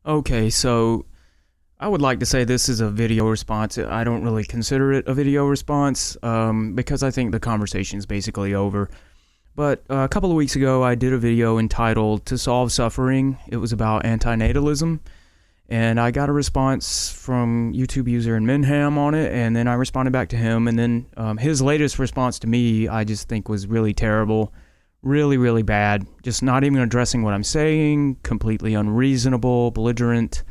Okay, so I would like to say this is a video response. I don't really consider it a video response because I think the conversation is basically over. But a couple of weeks ago, I did a video entitled "To Solve Suffering." It was about antinatalism, and I got a response from YouTube user Minham on it, and then I responded back to him, and then his latest response to me, I just think was really terrible. Really, really bad. Just not even addressing what I'm saying, completely unreasonable, belligerent,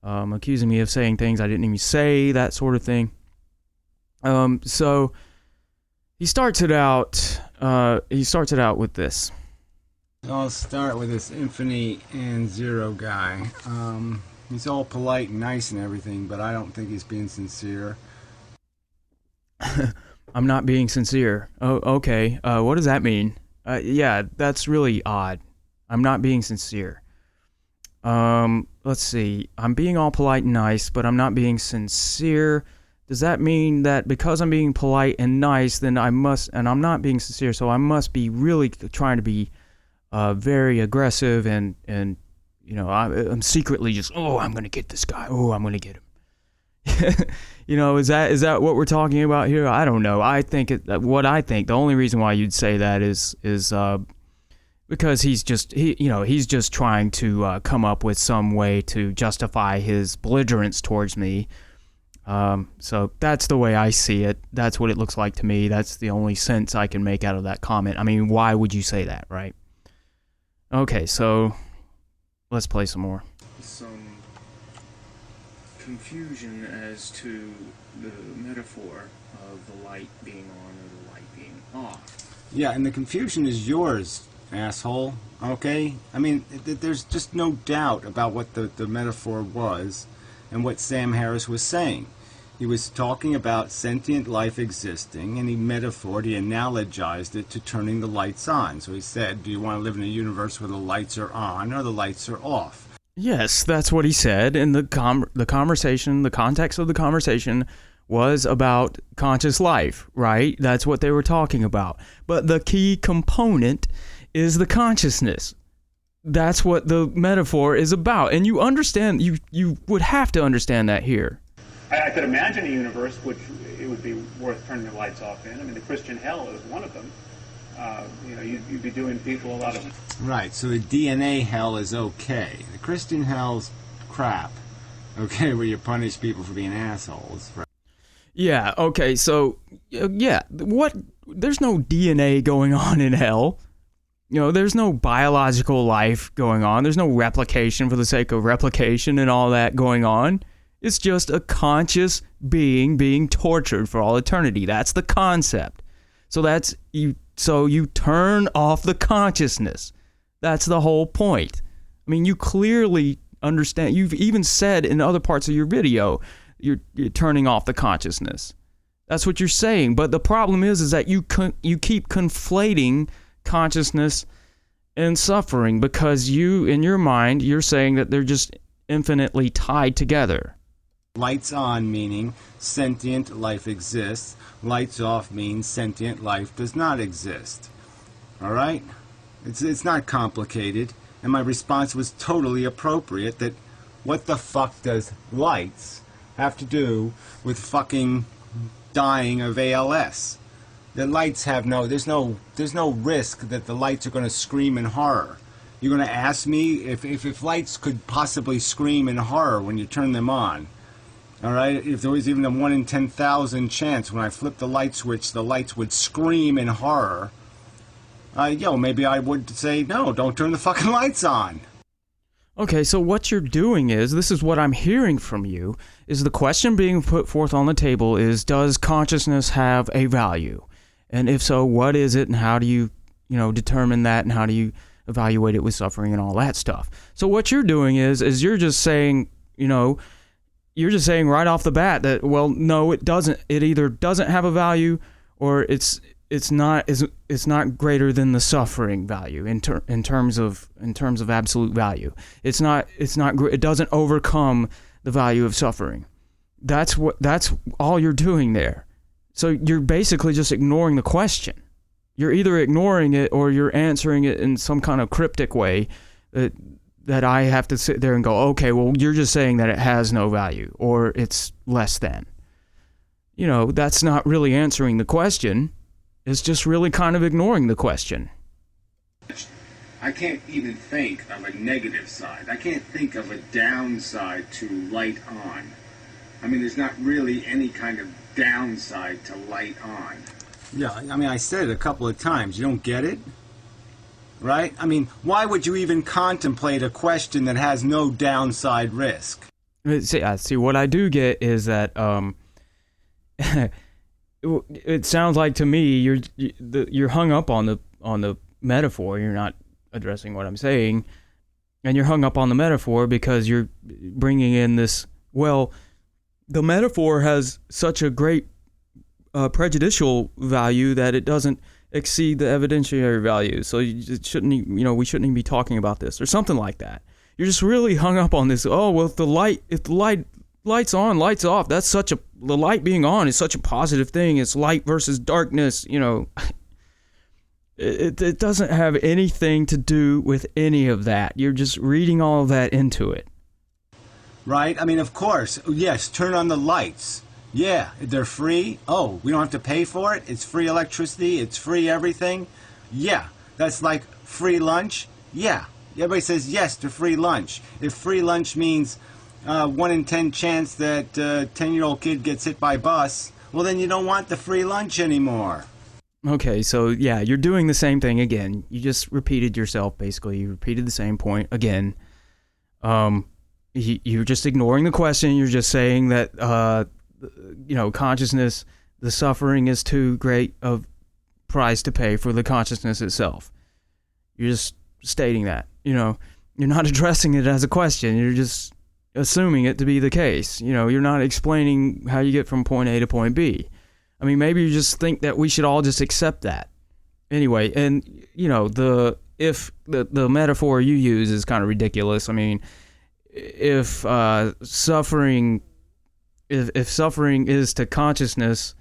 accusing me of saying things I didn't even say, that sort of thing. So he starts it out with this. I'll start with this infinity and zero guy. He's all polite and nice and everything, but I don't think he's being sincere. I'm not being sincere. Oh, okay. What does that mean? Yeah, that's really odd. I'm not being sincere. Let's see. I'm being all polite and nice, but I'm not being sincere. Does that mean that because I'm being polite and nice, then I'm not being sincere, so I must be really trying to be very aggressive and you know, I'm secretly just, I'm going to get this guy. I'm going to get him. You know, is that what we're talking about here? I don't know. I think the only reason why you'd say that is because he's just trying to come up with some way to justify his belligerence towards me. So that's the way I see it. That's what it looks like to me. That's the only sense I can make out of that comment. I mean, why would you say that, right? Okay, so let's play some more. Some confusion as to the metaphor of the light being on or the light being off. Yeah, and the confusion is yours, asshole. Okay? I mean, there's just no doubt about what the metaphor was and what Sam Harris was saying. He was talking about sentient life existing, and he analogized it to turning the lights on. So he said, do you want to live in a universe where the lights are on or the lights are off? Yes, that's what he said, and the conversation, the context of the conversation was about conscious life, right? That's what they were talking about. But the key component is the consciousness. That's what the metaphor is about, and you understand. You would have to understand that here. I could imagine a universe which it would be worth turning the lights off in. I mean, the Christian hell is one of them. You'd be doing people a lot of... Right, so the DNA hell is okay. The Christian hell's crap, okay, where you punish people for being assholes. Right? Yeah, okay, so, there's no DNA going on in hell. You know, there's no biological life going on. There's no replication for the sake of replication and all that going on. It's just a conscious being tortured for all eternity. That's the concept. So you turn off the consciousness. That's the whole point. I mean, you clearly understand. You've even said in other parts of your video, you're turning off the consciousness. That's what you're saying. But the problem is that you keep conflating consciousness and suffering because in your mind, you're saying that they're just infinitely tied together. Lights on meaning sentient life exists. Lights off means sentient life does not exist. All right? It's not complicated. And my response was totally appropriate that what the fuck does lights have to do with fucking dying of ALS? The lights have there's no risk that the lights are going to scream in horror. You're going to ask me if lights could possibly scream in horror when you turn them on. All right, if there was even a 1 in 10,000 chance when I flipped the light switch, the lights would scream in horror, maybe I would say, no, don't turn the fucking lights on. Okay, so what you're doing this is what I'm hearing from you, is the question being put forth on the table is, does consciousness have a value? And if so, what is it, and how do you determine that, and how do you evaluate it with suffering and all that stuff? So what you're doing is you're just saying, you're just saying right off the bat that, well, no, it doesn't. It either doesn't have a value, or it's not greater than the suffering value in terms of absolute value. It doesn't overcome the value of suffering. That's all you're doing there. So you're basically just ignoring the question. You're either ignoring it or you're answering it in some kind of cryptic way that I have to sit there and go, okay, well, you're just saying that it has no value or it's less than. You know, that's not really answering the question. It's just really kind of ignoring the question. I can't even think of a negative side. I can't think of a downside to light on. I mean, there's not really any kind of downside to light on. Yeah, I mean, I said it a couple of times. You don't get it? Right? I mean, why would you even contemplate a question that has no downside risk? See, what I do get is that it sounds like to me you're hung up on the metaphor. You're not addressing what I'm saying, and you're hung up on the metaphor because you're bringing in this. Well, the metaphor has such a great prejudicial value that it doesn't exceed the evidentiary value. So we shouldn't even be talking about this or something like that. You're just really hung up on this. Oh, well, if the light's on, light's off. The light being on is such a positive thing. It's light versus darkness. You know, it doesn't have anything to do with any of that. You're just reading all of that into it. Right? I mean, of course. Yes, turn on the lights. Yeah, they're free. Oh, we don't have to pay for it. It's free electricity. It's free everything. Yeah, that's like free lunch. Yeah, everybody says yes to free lunch. If free lunch means 1 in 10 chance that a 10-year-old kid gets hit by a bus, well, then you don't want the free lunch anymore. Okay, so yeah, you're doing the same thing again. You just repeated yourself, basically. You repeated the same point again. You're just ignoring the question. You're just saying that, consciousness, the suffering is too great a price to pay for the consciousness itself. You're just stating that, you're not addressing it as a question. You're just assuming it to be the case. You're not explaining how you get from point A to point B. I mean, maybe you just think that we should all just accept that. Anyway, and, the metaphor you use is kind of ridiculous. I mean, if suffering is to consciousness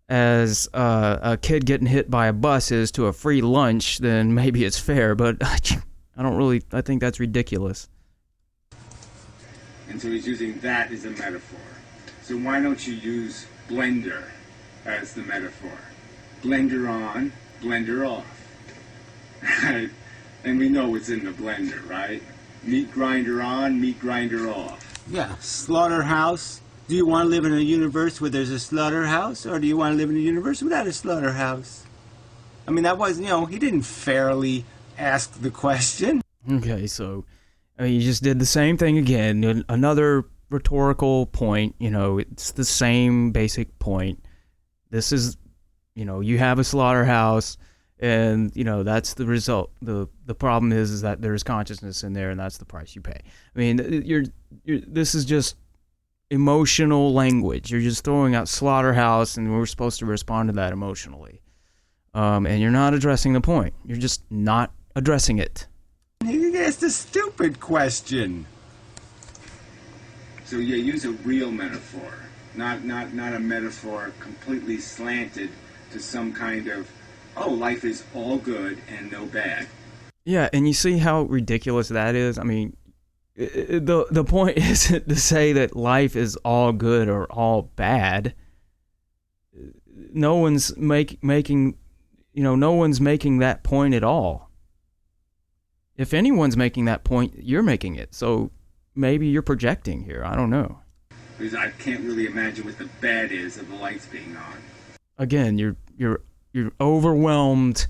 as a kid getting hit by a bus is to a free lunch, then maybe it's fair, but I think that's ridiculous. And so he's using that as a metaphor. So why don't you use blender as the metaphor? Blender on, blender off. Right? And we know what's in the blender, right? Meat grinder on, meat grinder off. Yeah, slaughterhouse. Do you want to live in a universe where there's a slaughterhouse, or do you want to live in a universe without a slaughterhouse? I mean, that was, he didn't fairly ask the question. Okay, so you just did the same thing again. Another rhetorical point, it's the same basic point. This is, you have a slaughterhouse, and, that's the result. The problem is that there's consciousness in there, and that's the price you pay. I mean, this is just emotional language. You're just throwing out slaughterhouse, and we're supposed to respond to that emotionally. And you're not addressing the point. You're just not addressing it. It's a stupid question. So yeah, use a real metaphor, not a metaphor completely slanted to some kind of, life is all good and no bad. Yeah, and you see how ridiculous that is? I mean, the point isn't to say that life is all good or all bad. No one's making that point at all. If anyone's making that point, you're making it. So maybe you're projecting here. I don't know. Because I can't really imagine what the bad is of the lights being on. Again, you're overwhelmed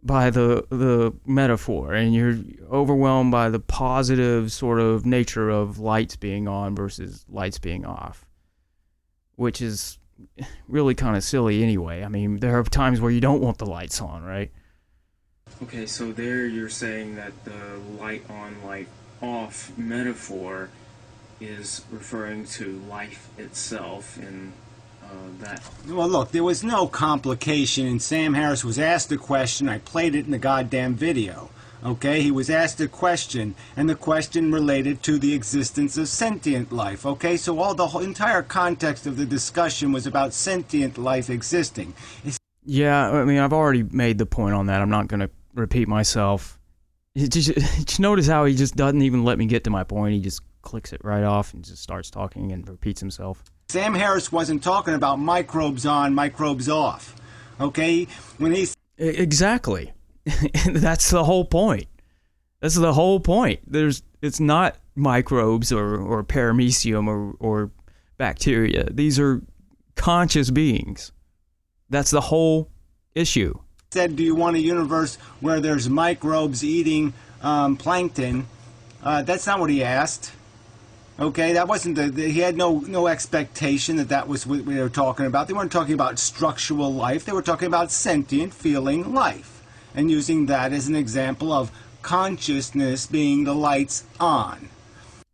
by the metaphor, and you're overwhelmed by the positive sort of nature of lights being on versus lights being off, which is really kind of silly anyway. I mean, there are times where you don't want the lights on, right? Okay, so there you're saying that the light on, light off metaphor is referring to life itself, and that... Well, look, there was no complication, and Sam Harris was asked a question. I played it in the goddamn video. Okay, he was asked a question, and the question related to the existence of sentient life. Okay, so the whole entire context of the discussion was about sentient life existing. Yeah, I mean, I've already made the point on that. I'm not going to repeat myself. Just notice how he just doesn't even let me get to my point. He just clicks it right off and just starts talking and repeats himself. Sam Harris wasn't talking about microbes on, microbes off. Okay? When he Exactly. That's the whole point. That's the whole point. It's not microbes or paramecium or bacteria. These are conscious beings. That's the whole issue. said, do you want a universe where there's microbes eating plankton? That's not what he asked. Okay, that wasn't he had no expectation that was what we were talking about. They weren't talking about structural life. They were talking about sentient, feeling life, and using that as an example of consciousness being the lights on.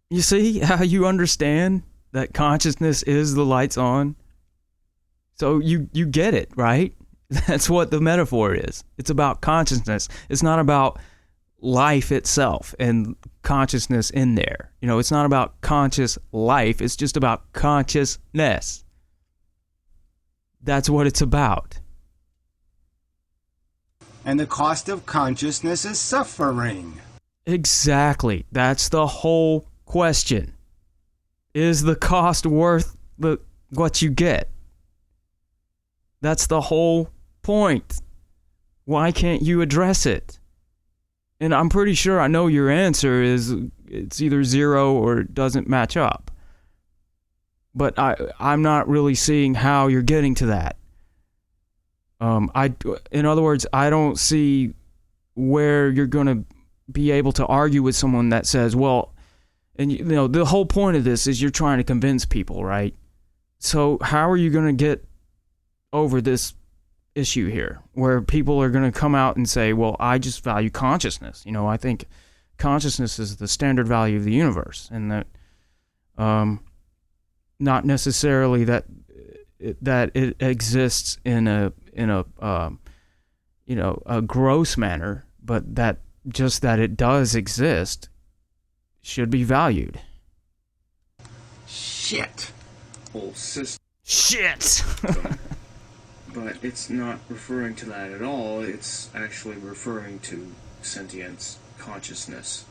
You see how you understand that consciousness is the lights on? So you get it, right? That's what the metaphor is. It's about consciousness. It's not about life itself and consciousness in there. You know, it's not about conscious life. It's just about consciousness. That's what it's about. And the cost of consciousness is suffering. Exactly. That's the whole question. Is the cost worth what you get? That's the whole point. Why can't you address it? And I'm pretty sure I know your answer is it's either zero or it doesn't match up. But I'm not really seeing how you're getting to that. In other words, I don't see where you're going to be able to argue with someone that says, well, and you know, the whole point of this is you're trying to convince people, right? So how are you going to get over this issue here where people are going to come out and say, well, I just value consciousness. You know, I think consciousness is the standard value of the universe, and that not necessarily that it exists in a gross manner, but that just that it does exist should be valued. Shit. Whole system. Shit. But it's not referring to that at all. It's actually referring to sentience, consciousness.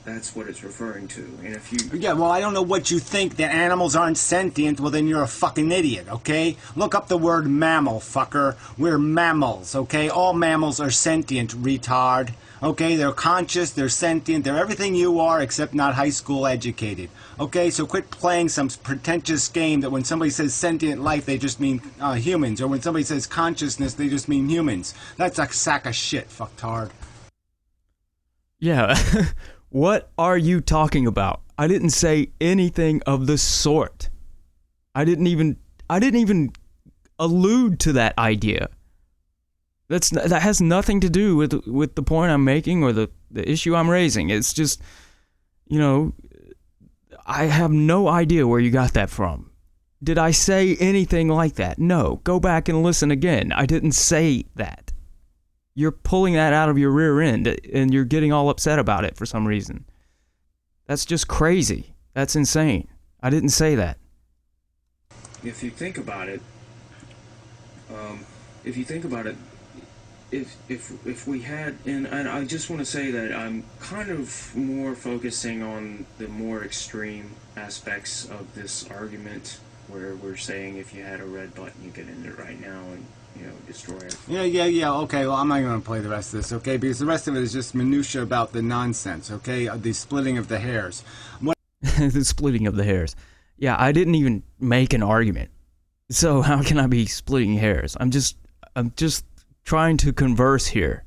That's what it's referring to. And if you... Yeah, well, I don't know what you think, that animals aren't sentient. Well, then you're a fucking idiot, okay? Look up the word mammal, fucker. We're mammals, okay? All mammals are sentient, retard. Okay, they're conscious, they're sentient, they're everything you are except not high school educated. Okay, so quit playing some pretentious game that when somebody says sentient life, they just mean humans. Or when somebody says consciousness, they just mean humans. That's a sack of shit, fucktard. Yeah. What are you talking about? I didn't say anything of the sort. I didn't even allude to that idea. That has nothing to do with the point I'm making or the issue I'm raising. It's just, you know, I have no idea where you got that from. Did I say anything like that? No. Go back and listen again. I didn't say that. You're pulling that out of your rear end and you're getting all upset about it for some reason. That's just crazy. That's insane. I didn't say that. If you think about it, if we had, and I just want to say that I'm kind of more focusing on the more extreme aspects of this argument, where we're saying if you had a red button, you get in it right now and, you know, destroy it. Yeah, okay, well, I'm not going to play the rest of this, okay, because the rest of it is just minutia about the nonsense, okay, the splitting of the hairs. The splitting of the hairs. Yeah, I didn't even make an argument. So how can I be splitting hairs? I'm just trying to converse here.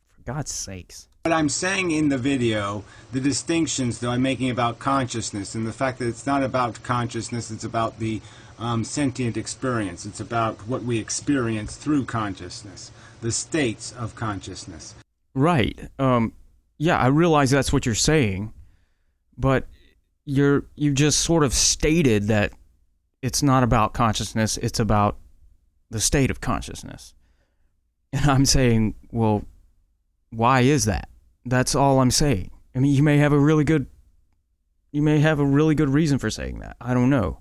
For God's sakes. What I'm saying in the video, the distinctions that I'm making about consciousness and the fact that it's not about consciousness, it's about the sentient experience. It's about what we experience through consciousness, the states of consciousness. Right. Yeah, I realize that's what you're saying, but you just sort of stated that it's not about consciousness, it's about the state of consciousness. And I'm saying, well, why is that? That's all I'm saying. I mean, you may have a really good reason for saying that. I don't know.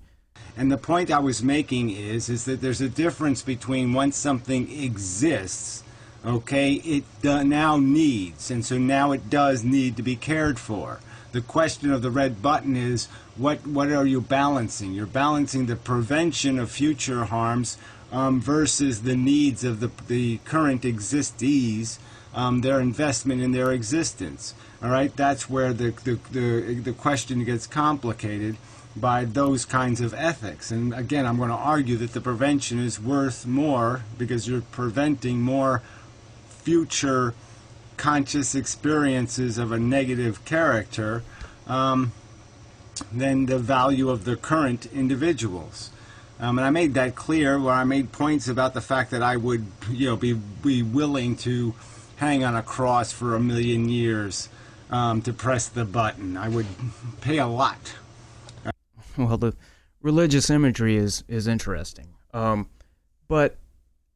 And the point I was making is that there's a difference between when something exists, Okay, it now needs, and so now it does need to be cared for. The question of the red button is, what are you balancing? You're balancing the prevention of future harms versus the needs of the current existees, their investment in their existence. All right, that's where the question gets complicated by those kinds of ethics. And again, I'm going to argue that the prevention is worth more because you're preventing more future conscious experiences of a negative character than the value of the current individuals. And I made that clear where I made points about the fact that I would, be willing to hang on a cross for 1,000,000 years to press the button. I would pay a lot. Well, the religious imagery is interesting, but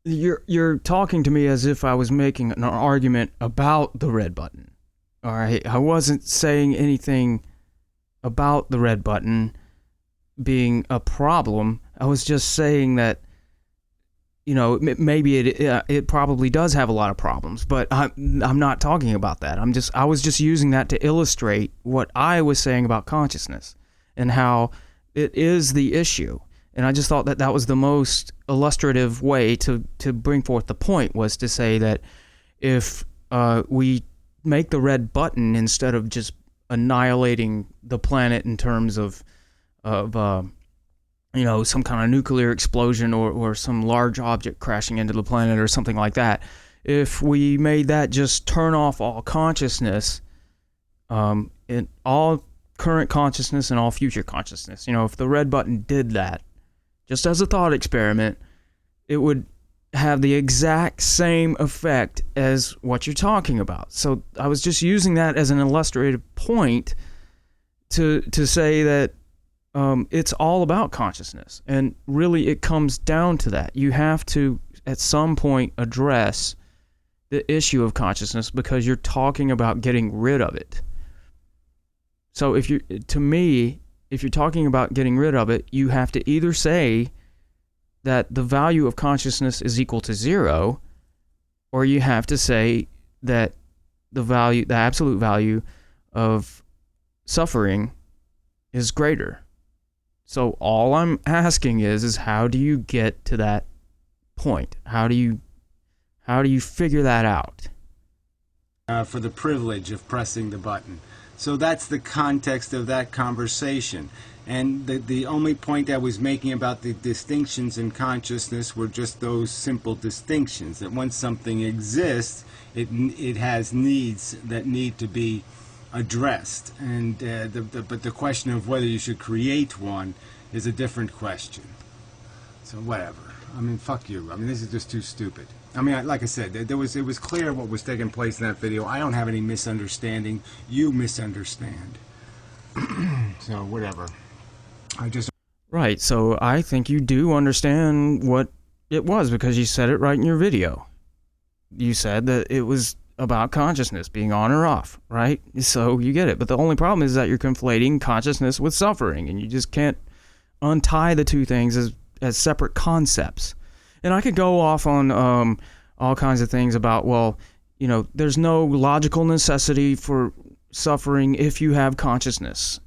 you're talking to me as if I was making an argument about the red button. All right, I wasn't saying anything about the red button being a problem. I was just saying that, maybe it probably does have a lot of problems, but I'm not talking about that. I was just using that to illustrate what I was saying about consciousness and how it is the issue. And I just thought that was the most illustrative way to bring forth the point, was to say that if we make the red button instead of just annihilating the planet in terms of some kind of nuclear explosion or some large object crashing into the planet or something like that, if we made that just turn off all consciousness, in all current consciousness and all future consciousness, if the red button did that, just as a thought experiment, it would have the exact same effect as what you're talking about. So I was just using that as an illustrative point to say that it's all about consciousness. And really it comes down to that. You have to, at some point, address the issue of consciousness because you're talking about getting rid of it. So if you're talking about getting rid of it, you have to either say that the value of consciousness is equal to 0, or you have to say that the absolute value of suffering is greater. So all I'm asking is how do you get to that point? How do you figure that out? For the privilege of pressing the button. So that's the context of that conversation. And the only point I was making about the distinctions in consciousness were just those simple distinctions, that once something exists, it has needs that need to be addressed. And but the question of whether you should create one is a different question. So whatever. I mean, fuck you. I mean, this is just too stupid. I mean, like I said, it was clear what was taking place in that video. I don't have any misunderstanding. You misunderstand. So whatever. Right, so I think you do understand what it was because you said it right in your video. You said that it was about consciousness being on or off, right? So you get it. But the only problem is that you're conflating consciousness with suffering, and you just can't untie the two things as separate concepts. And I could go off on all kinds of things about, well, there's no logical necessity for suffering if you have consciousness.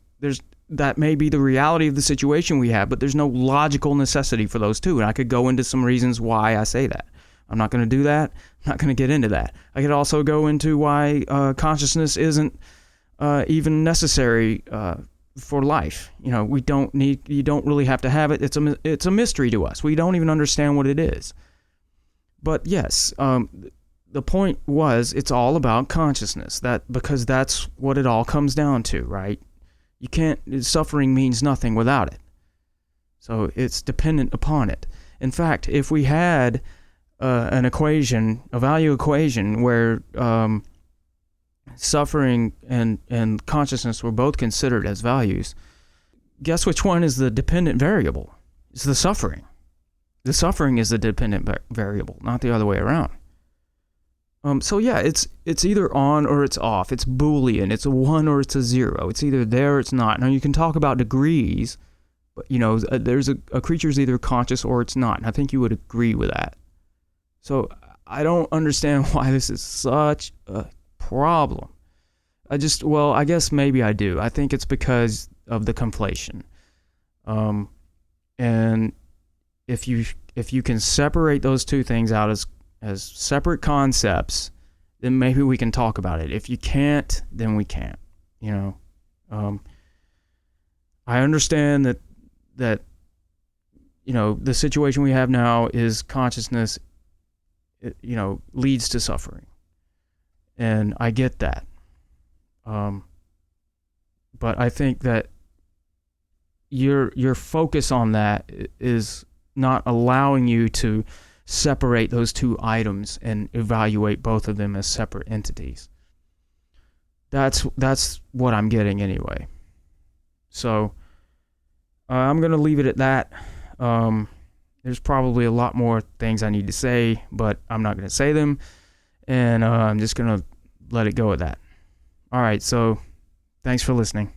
That may be the reality of the situation we have, but there's no logical necessity for those two. And I could go into some reasons why I say that. I'm not going to do that. I'm not going to get into that. I could also go into why consciousness isn't even necessary for life. You don't really have to have it. It's a mystery to us. We don't even understand what it is. But yes, the point was it's all about consciousness. Because that's what it all comes down to, right? Suffering means nothing without it. So it's dependent upon it. In fact, if we had an equation, a value equation where suffering and consciousness were both considered as values, guess which one is the dependent variable? It's the suffering. The suffering is the dependent variable, not the other way around. So yeah, it's either on or it's off. It's Boolean. It's a 1 or it's a 0. It's either there or it's not. Now you can talk about degrees, but there's a creature's either conscious or it's not. And I think you would agree with that. So I don't understand why this is such a problem. I guess maybe I do. I think it's because of the conflation. And if you can separate those two things out as separate concepts, then maybe we can talk about it. If you can't, then we can't. I understand that the situation we have now is consciousness, leads to suffering, and I get that. But I think that your focus on that is not allowing you to separate those two items and evaluate both of them as separate entities. That's what I'm getting anyway. So I'm going to leave it at that. There's probably a lot more things I need to say, but I'm not going to say them, and I'm just going to let it go at that. All right, so thanks for listening.